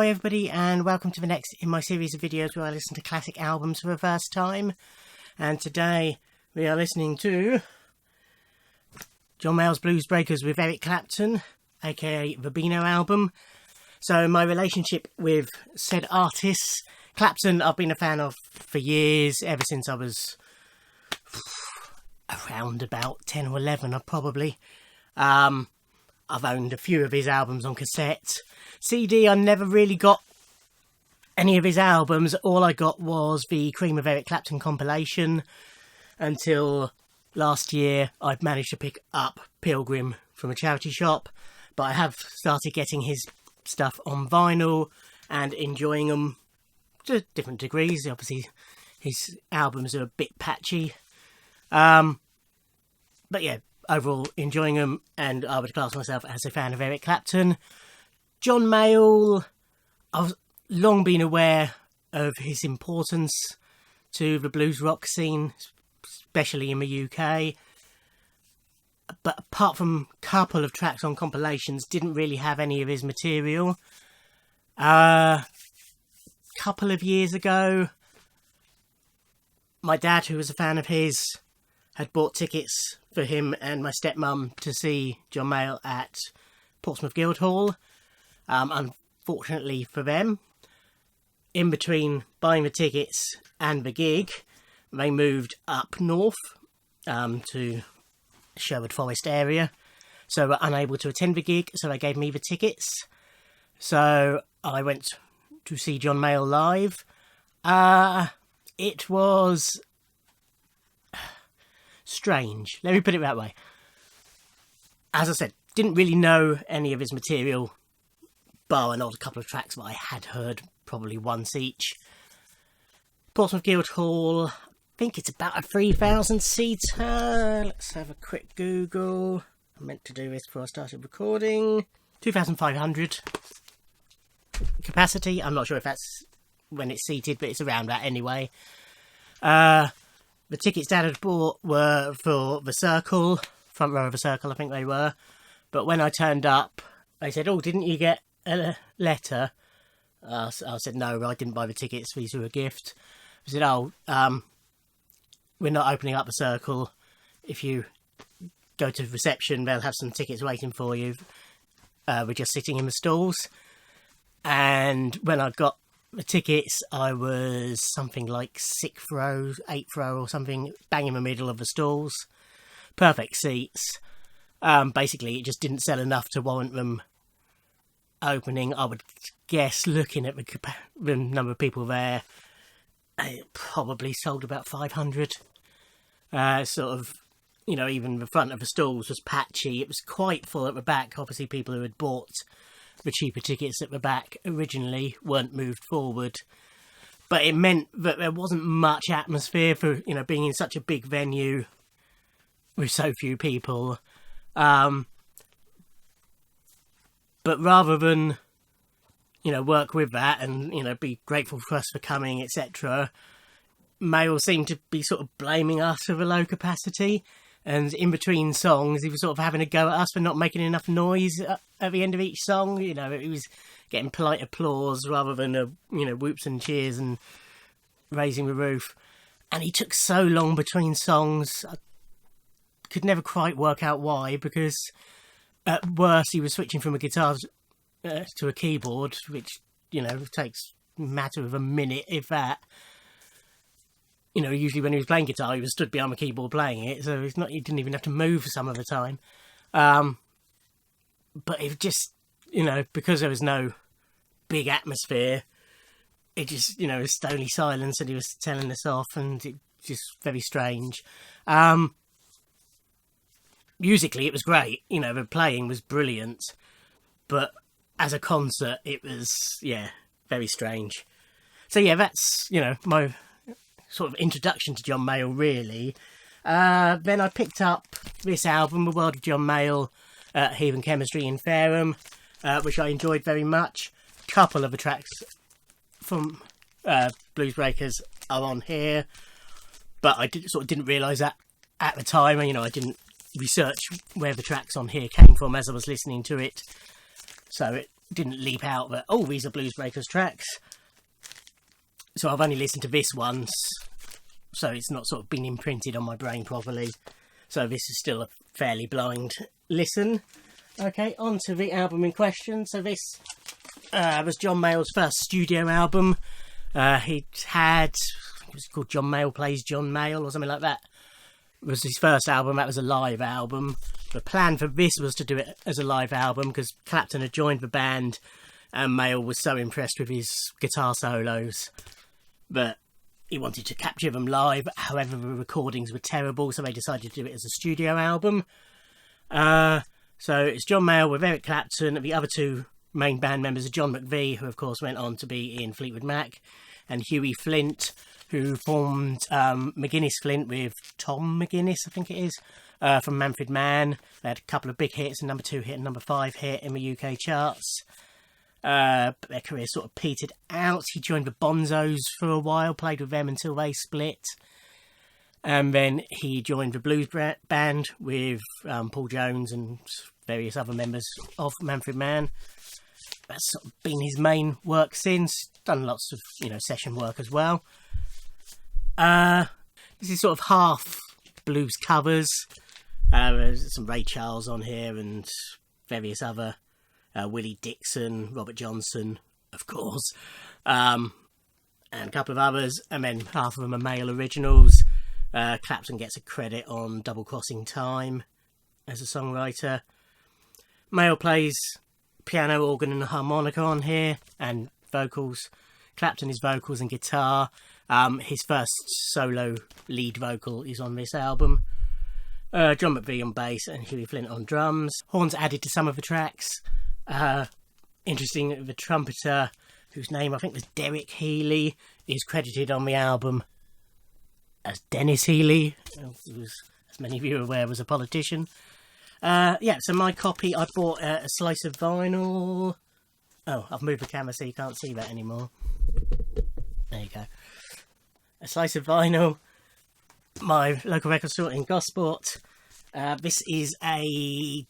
Hi everybody, and welcome to the next in my series of videos where I listen to classic albums for the first time. And today we are listening to John Mayall's Blues Breakers with Eric Clapton, aka the Beano album. So my relationship with said artists, Clapton, I've been a fan of for years, ever since I was around about 10 or 11, probably. I've owned a few of his albums on cassette. CD, I never really got any of his albums. All I got was the Cream of Eric Clapton compilation. Until last year, I've managed to pick up Pilgrim from a charity shop. But I have started getting his stuff on vinyl and enjoying them to different degrees. Obviously, his albums are a bit patchy. But yeah, overall enjoying them, and I would class myself as a fan of Eric Clapton. John Mayall, I've long been aware of his importance to the blues rock scene, especially in the UK. But apart from a couple of tracks on compilations, didn't really have any of his material. Couple of years ago, my dad, who was a fan of his, had bought tickets for him and my stepmum to see John Mayall at Portsmouth Guildhall. Unfortunately for them, in between buying the tickets and the gig, they moved up north to Sherwood Forest area, so were unable to attend the gig, so they gave me the tickets. So I went to see John Mayall live. It was strange, let me put it that way. As I said, didn't really know any of his material, bar an odd couple of tracks that I had heard probably once each. Portsmouth Guildhall, I think it's about a 3,000 seater. Let's have a quick Google. I meant to do this before I started recording. 2,500 capacity. I'm not sure if that's when it's seated, but it's around that anyway. The tickets Dad had bought were for the Circle, front row of the Circle I think they were. But when I turned up, they said, "Oh, didn't you get a letter?" I said, "No, I didn't buy the tickets, these were a gift." I said, "Oh, we're not opening up the Circle. If you go to reception, they'll have some tickets waiting for you. We're just sitting in the stalls." And when I got the tickets, I was something like 6th row, 8th row or something, bang in the middle of the stalls. Perfect seats. Basically, it just didn't sell enough to warrant them opening. I would guess, looking at the number of people there, it probably sold about 500. Sort of, you know, even the front of the stalls was patchy. It was quite full at the back. Obviously, people who had bought the cheaper tickets at the back originally weren't moved forward. But it meant that there wasn't much atmosphere for, you know, being in such a big venue with so few people. But rather than, you know, work with that and, you know, be grateful for us for coming, etc., Mayall seemed to be sort of blaming us for the low capacity. And in between songs, he was sort of having a go at us for not making enough noise at the end of each song. You know, he was getting polite applause rather than, you know, whoops and cheers and raising the roof. And he took so long between songs, I could never quite work out why, because at worst he was switching from a guitar to a keyboard, which, you know, takes a matter of a minute, if that. You know, usually when he was playing guitar, he was stood behind the keyboard playing it, so he didn't even have to move for some of the time. But it just, you know, because there was no big atmosphere, it just, you know, was stony silence and he was telling us off, and it just very strange. Musically, it was great. You know, the playing was brilliant, but as a concert, it was, yeah, very strange. So yeah, that's, you know, my sort of introduction to John Mayall, really. Then I picked up this album, The World of John Mayall, Heathen Chemistry in Fareham, which I enjoyed very much. A couple of the tracks from Blues Breakers are on here, but I didn't realise that at the time. You know, I didn't research where the tracks on here came from as I was listening to it, so it didn't leap out that, oh, these are Blues Breakers tracks. So I've only listened to this once, so it's not sort of been imprinted on my brain properly. So this is still a fairly blind listen. Okay, on to the album in question. So this was John Mayall's first studio album. He had, I think it was called John Mayall Plays John Mayall or something like that. It was his first album. That was a live album. The plan for this was to do it as a live album because Clapton had joined the band and Mayall was so impressed with his guitar solos that he wanted to capture them live. However, the recordings were terrible, so they decided to do it as a studio album. So it's John Mayall with Eric Clapton. The other two main band members are John McVie, who of course went on to be in Fleetwood Mac, and Hughie Flint, who formed McGuinness Flint with Tom McGuinness, I think it is, from Manfred Mann. They had a couple of big hits, a number 2 hit and number 5 hit in the UK charts. But their career sort of petered out. He joined the Bonzos for a while, played with them until they split. And then he joined the blues band with Paul Jones and various other members of Manfred Mann. That's sort of been his main work since. Done lots of, session work as well. This is sort of half blues covers. There's some Ray Charles on here and various other, Willie Dixon, Robert Johnson, of course, and a couple of others, and then half of them are Mayall originals. Clapton gets a credit on Double Crossing Time as a songwriter. Mayall plays piano, organ and harmonica on here, and vocals. Clapton is vocals and guitar. His first solo lead vocal is on this album. John McVie on bass and Hughie Flint on drums. Horns added to some of the tracks. Interesting, the trumpeter, whose name I think was Derek Healy, is credited on the album as Dennis Healy, who was, as many of you are aware, was a politician. So my copy, I bought a slice of vinyl. Oh, I've moved the camera so you can't see that anymore. There you go. A slice of vinyl. My local record store in Gosport. This is a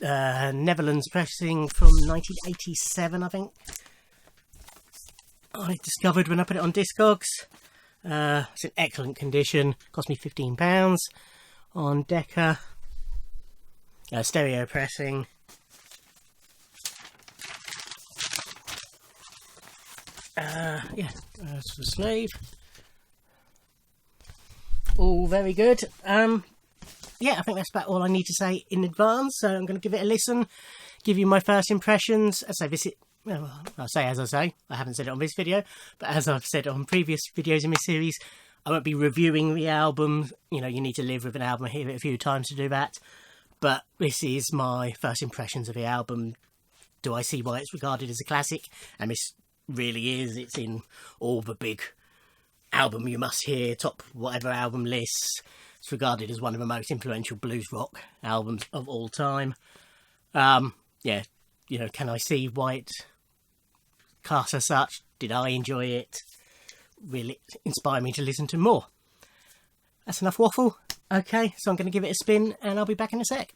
Netherlands pressing from 1987, I think. I discovered when I put it on Discogs. It's in excellent condition. Cost me £15 on Decca. Stereo pressing. That's the sleeve. All very good. I think that's about all I need to say in advance. So I'm going to give it a listen, give you my first impressions. I haven't said it on this video, but as I've said on previous videos in this series, I won't be reviewing the album. You need to live with an album, hear it a few times to do that. But this is my first impressions of the album. Do I see why it's regarded as a classic? And this really is. It's in all the big album you must hear, top whatever album lists. It's regarded as one of the most influential blues rock albums of all time. Can I see why it's classed as such? Did I enjoy it? Will it inspire me to listen to more? That's enough waffle. Okay, so I'm going to give it a spin and I'll be back in a sec.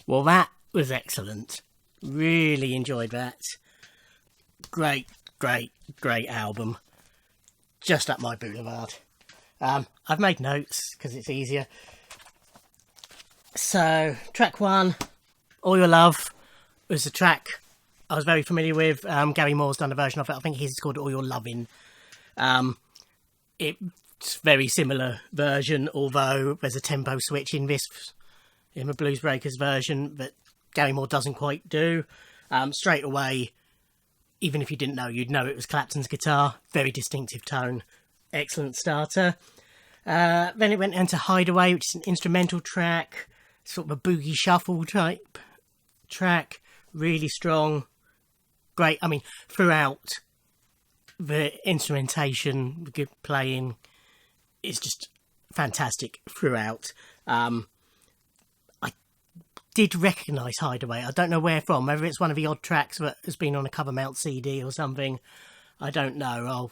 Well, that was excellent. Really enjoyed that. Great album. Just up my boulevard. I've made notes because it's easier. So, track 1, All Your Love, was a track I was very familiar with. Gary Moore's done a version of it. I think his is called All Your Lovin'. It's a very similar version, although there's a tempo switch in the Blues Breakers version that Gary Moore doesn't quite do. Straight away, even if you didn't know, you'd know it was Clapton's guitar. Very distinctive tone. Excellent starter. Then it went into Hideaway, which is an instrumental track. Sort of a boogie shuffle type track. Really strong. Great. I mean, throughout, the instrumentation, the good playing is just fantastic throughout. I did recognise Hideaway. I don't know where from. Whether it's one of the odd tracks that has been on a cover melt CD or something. I don't know.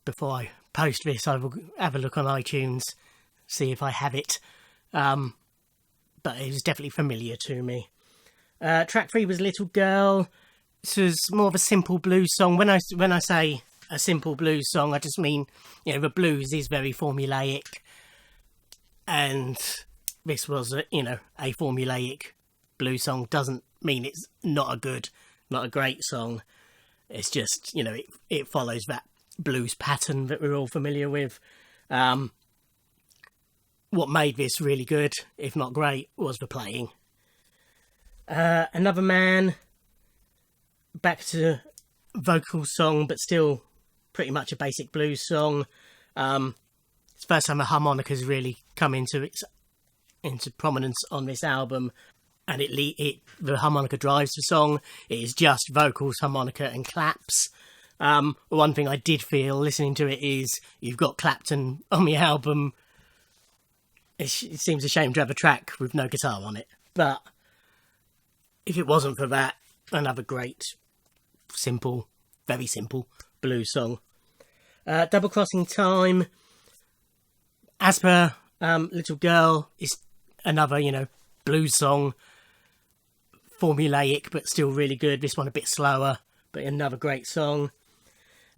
Before I post this, I will have a look on iTunes, see if I have it, but it was definitely familiar to me. Track 3 was Little Girl. This was more of a simple blues song. When I say a simple blues song, I just mean, the blues is very formulaic, and this was a formulaic blues song. Doesn't mean it's not a great song. It's just, it follows that blues pattern that we're all familiar with. What made this really good, if not great, was the playing. Another Man, back to vocal song, but still pretty much a basic blues song. It's the first time a harmonica's really come into prominence on this album, and the harmonica drives the song. It is just vocals, harmonica, and claps. One thing I did feel listening to it is you've got Clapton on the album. It seems a shame to have a track with no guitar on it, but if it wasn't for that, another great, simple, very simple blues song. Double Crossing Time, as per Little Girl, is another, blues song. Formulaic, but still really good. This one a bit slower, but another great song.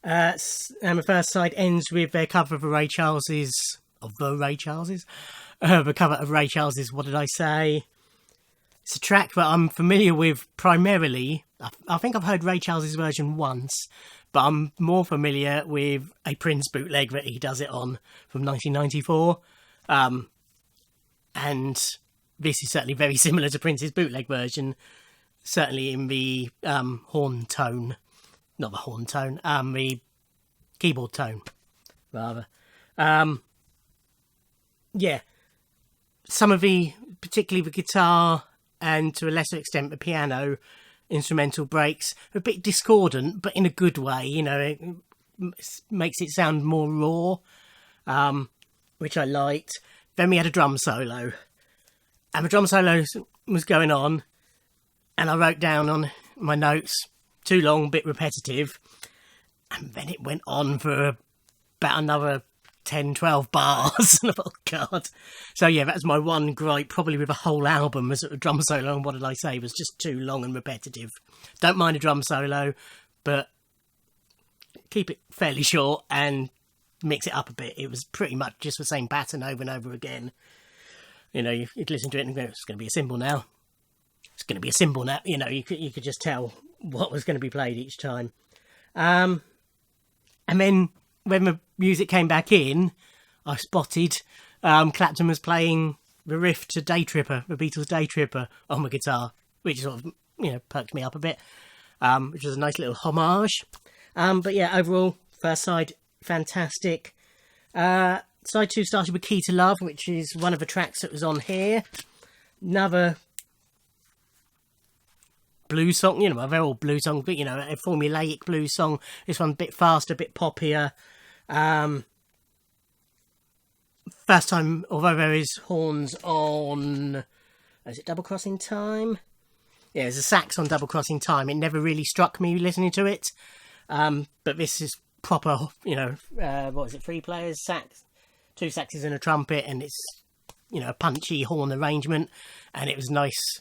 And the first side ends with their cover of Ray Charles's, the cover of Ray Charles's What Did I Say? It's a track that I'm familiar with primarily. I think I've heard Ray Charles's version once, but I'm more familiar with a Prince bootleg that he does it on from 1994. And this is certainly very similar to Prince's bootleg version, certainly in the horn tone. Not the horn tone, the keyboard tone, rather. Some of particularly the guitar, and to a lesser extent the piano instrumental breaks, are a bit discordant, but in a good way. It makes it sound more raw, which I liked. Then we had a drum solo, and the drum solo was going on, and I wrote down on my notes, too long, bit repetitive, and then it went on for about another 10, 12 bars. Oh god. So yeah, that's my one gripe probably with the whole album, was that the drum solo and What Did I Say was just too long and repetitive. Don't mind a drum solo, but keep it fairly short and mix it up a bit. It was pretty much just the same pattern over and over again. You'd listen to it and go, it's going to be a cymbal now. It's going to be a cymbal now. You could just tell what was going to be played each time. And then when the music came back in, I spotted Clapton was playing the riff to Day Tripper, the Beatles' Day Tripper, on the guitar, which sort of, perked me up a bit, which was a nice little homage. But yeah, overall, first side, fantastic. Side 2 started with Key to Love, which is one of the tracks that was on here. Another blues song, they're all blues songs, but a formulaic blues song. This one a bit faster, a bit poppier. First time, although there is horns on, is it Double Crossing Time? Yeah, there's a sax on Double Crossing Time. It never really struck me listening to it, but this is proper, what is it, 3 players, sax, 2 saxes and a trumpet, and it's, a punchy horn arrangement, and it was nice,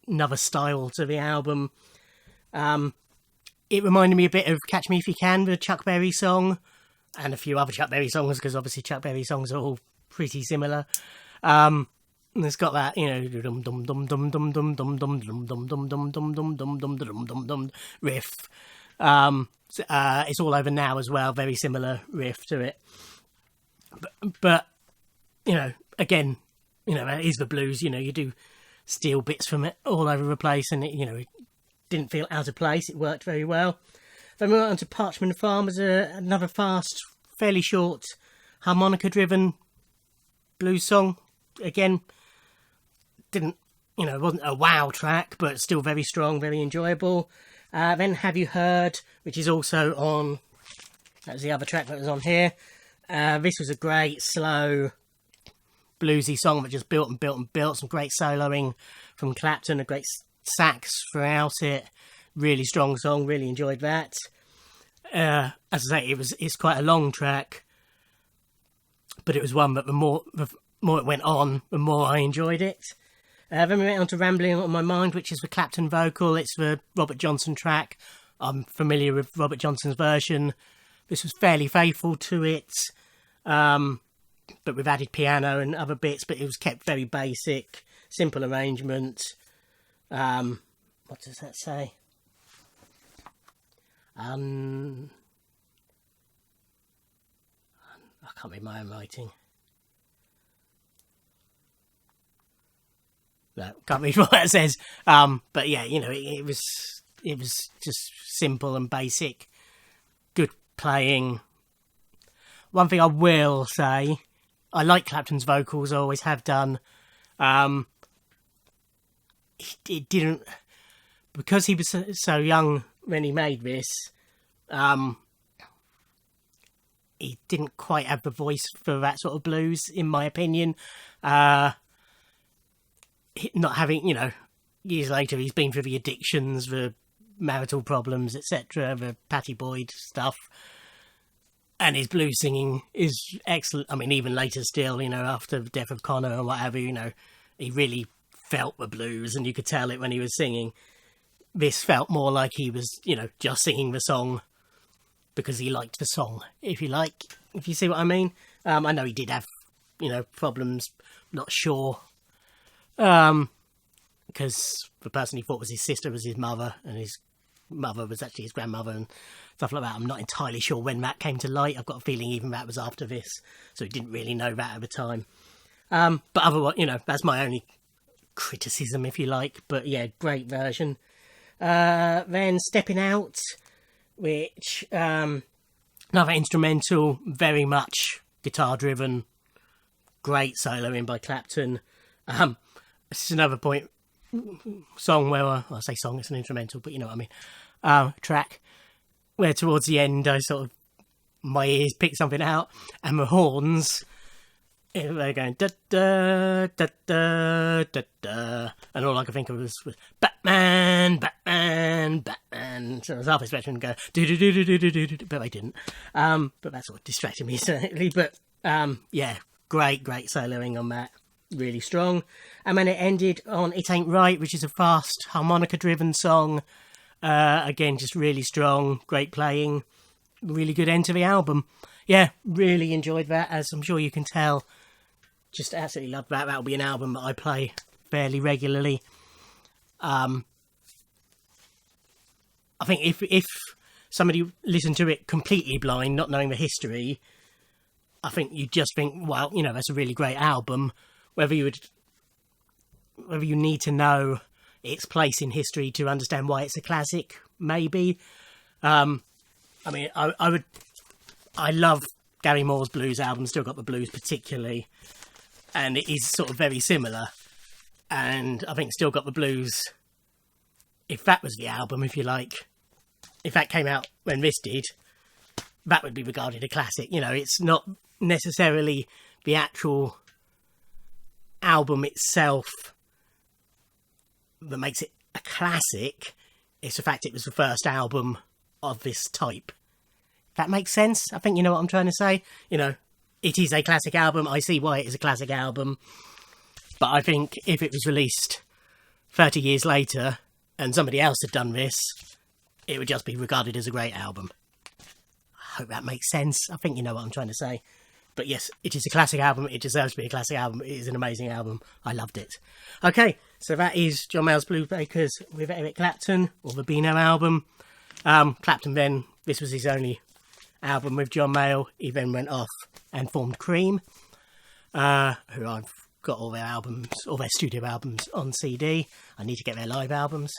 another style to the album. It reminded me a bit of Catch Me If You Can, the Chuck Berry song, and a few other Chuck Berry songs, because obviously Chuck Berry songs are all pretty similar. And it's got that, riff. It's All Over Now as well, very similar riff to it. But again, it is the blues. You do steal bits from it all over the place, and it didn't feel out of place. It worked very well. Then we went on to Parchment Farm as another fast, fairly short, harmonica-driven blues song. Again, it wasn't a wow track, but still very strong, very enjoyable. Then Have You Heard, which is also on, that was the other track that was on here. This was a great, slow, bluesy song that just built and built and built. Some great soloing from Clapton, a great sax throughout it. Really strong song, really enjoyed that. As I say, it's quite a long track, but it was one that the more it went on, the more I enjoyed it. Then we went on to Rambling on My Mind, which is the Clapton vocal. It's the Robert Johnson track. I'm familiar with Robert Johnson's version. This was fairly faithful to it, but with added piano and other bits, but it was kept very basic, simple arrangement. What does that say? I can't read my own writing. No, can't read what that says. But yeah, you know, it was just simple and basic, good playing. One thing I will say, I like Clapton's vocals, I always have done. It didn't, because he was so young when he made this, he didn't quite have the voice for that sort of blues, in my opinion. Not having, you know, years later he's been through the addictions, the marital problems, etc., the Pattie Boyd stuff, and his blues singing is excellent. I mean, even later still, you know, after the death of Connor and whatever, you know, he really felt the blues, and you could tell it when he was singing. This felt more like he was, you know, just singing the song because he liked the song, if you see what I mean. I know he did have, you know, problems, not sure, because the person he thought was his sister was his mother, and his mother was actually his grandmother and stuff like that. I'm not entirely sure when that came to light. I've got a feeling even that was after this, so he didn't really know that at the time. But otherwise, you know, that's my only criticism, if you like. But yeah, great version. Then Stepping Out, which another instrumental, very much guitar driven, great soloing by Clapton. This is another point, song where I say song, it's an instrumental, but you know what I mean. Track where towards the end I sort of, my ears picked something out, and the horns, they're going da da da da da da, and all I could think of was Batman, Batman, Batman. So I was half expecting to go do do do do do do do, but they didn't. But that sort of distracted me certainly. But yeah, great soloing on that, really strong. And then it ended on It Ain't Right, which is a fast harmonica driven song. Again, just really strong, great playing, really good end to the album. Yeah, really enjoyed that, as I'm sure you can tell. Just absolutely love that. That'll be an album that I play fairly regularly. I think if somebody listened to it completely blind, not knowing the history, I think you'd just think, well, you know, that's a really great album. Whether you need to know its place in history to understand why it's a classic, maybe. I mean, I love Gary Moore's blues album, Still Got the Blues particularly, and it is sort of very similar. And I think Still Got the Blues, if that was the album, if you like, if that came out when this did, that would be regarded a classic. You know, it's not necessarily the actual album itself that makes it a classic, it's the fact it was the first album of this type. That makes sense? I think you know what I'm trying to say. You know, it is a classic album. I see why it is a classic album. But I think if it was released 30 years later and somebody else had done this, it would just be regarded as a great album. I hope that makes sense. I think you know what I'm trying to say. But yes, it is a classic album. It deserves to be a classic album. It is an amazing album. I loved it. Okay, so that is John Mayall's Blues Breakers with Eric Clapton, or the Beano album. Clapton then, this was his only album with John Mayall. He then went off and formed Cream, who I've got all their albums, all their studio albums on CD. I need to get their live albums.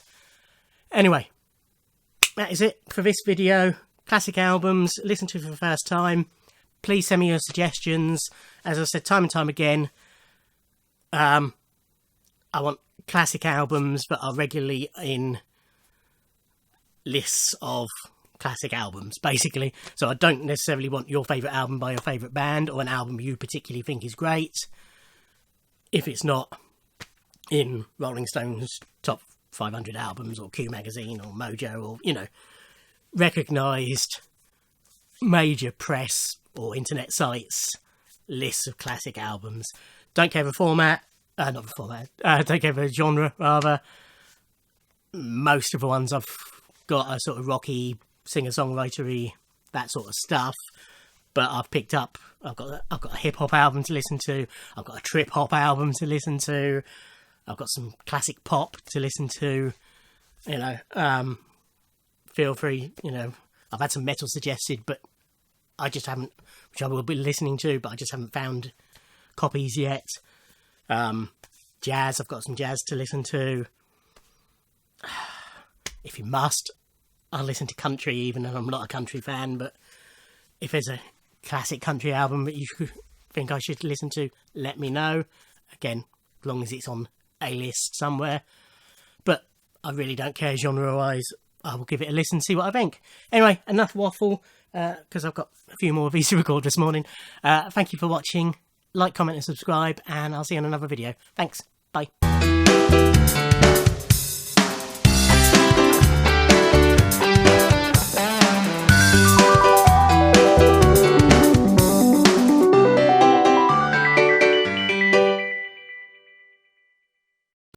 Anyway, that is it for this video. Classic albums, listen to for the first time. Please send me your suggestions. As I said time and time again, I want classic albums that are regularly in lists of classic albums, basically. So I don't necessarily want your favourite album by your favourite band, or an album you particularly think is great, if it's not in Rolling Stone's top 500 albums, or Q Magazine, or Mojo, or, you know, recognised major press or internet sites lists of classic albums. don't care for format, not for format, don't care for genre, rather. Most of the ones I've got are sort of rocky, singer-songwritery, that sort of stuff. But I've picked up, I've got a hip-hop album to listen to, I've got a trip-hop album to listen to, I've got some classic pop to listen to, you know, feel free, you know, I've had some metal suggested, but I just haven't, which I will be listening to, but I just haven't found copies yet. Jazz, I've got some jazz to listen to. If you must, I'll listen to country, even though I'm not a country fan, but if there's a classic country album that you think I should listen to, let me know. Again, as long as it's on a list somewhere. But I really don't care genre-wise. I will give it a listen, see what I think. Anyway, enough waffle, because I've got a few more of these to record this morning. Thank you for watching. Like, comment and subscribe, and I'll see you on another video. Thanks. Bye.